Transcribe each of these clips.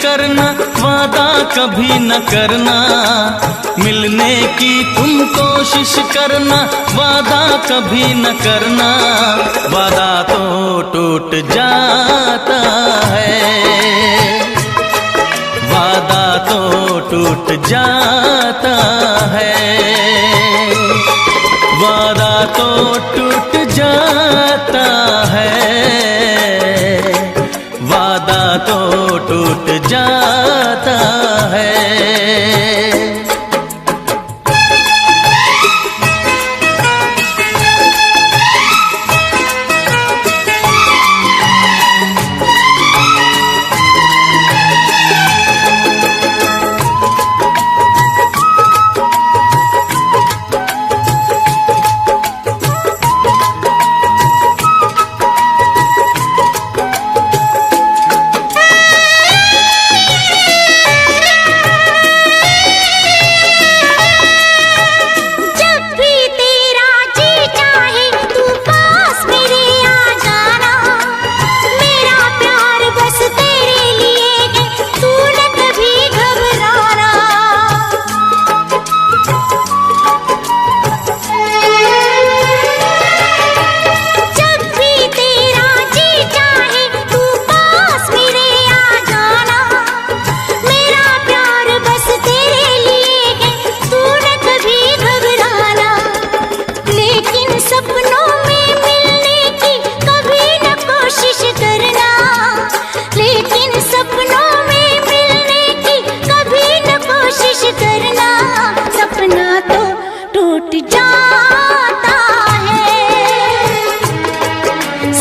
करना, वादा कभी न करना। मिलने की तुम कोशिश करना, वादा कभी न करना। वादा तो टूट जाता है, वादा तो टूट जाता है, वादा तो टूट जाता है, वादा तो टूट जाता है।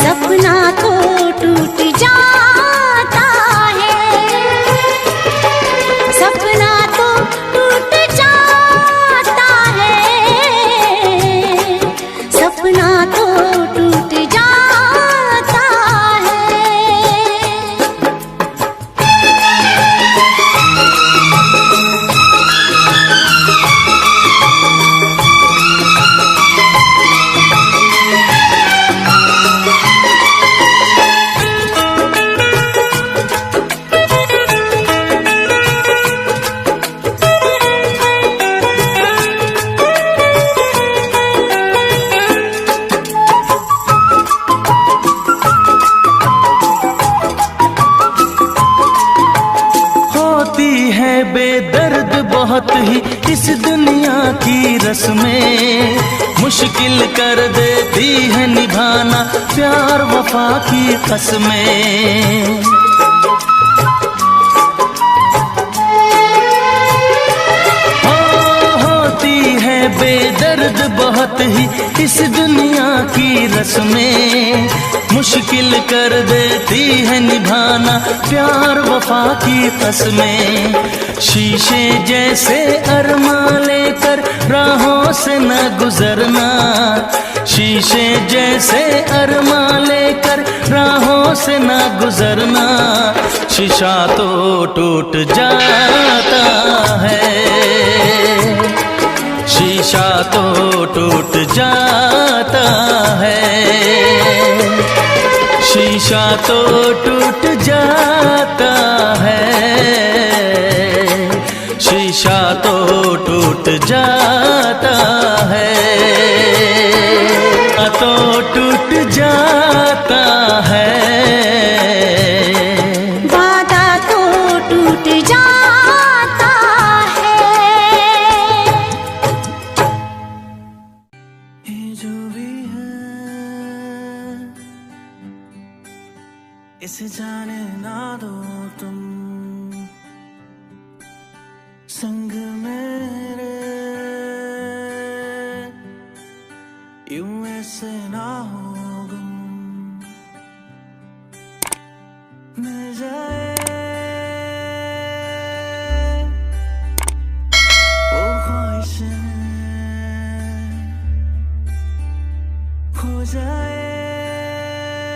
सपना तो टूट जाता है, सपना तो टूट जाता है, सपना तो टूट जाता है। बेदर्द बहुत ही इस दुनिया की रस्में, मुश्किल कर देती है निभाना प्यार वफा की कसमें। होती है बेदर्द बहुत ही इस दुनिया की रस्में, मुश्किल कर देती है निभाना प्यार वफा की कसमें। शीशे जैसे अरमां लेकर राहों से न गुजरना, शीशे जैसे अरमां लेकर राहों से न गुजरना। शीशा तो टूट जाता है, शीशा तो टूट जाता है, शीशा तो टूट जाता है, शीशा तो टूट जाता है, तो टूट जाता है, वादा तो टूट जाता है। ये जो भी है इसे जाने ना दो तुम, संग मेरे यूं ऐसे ना हो।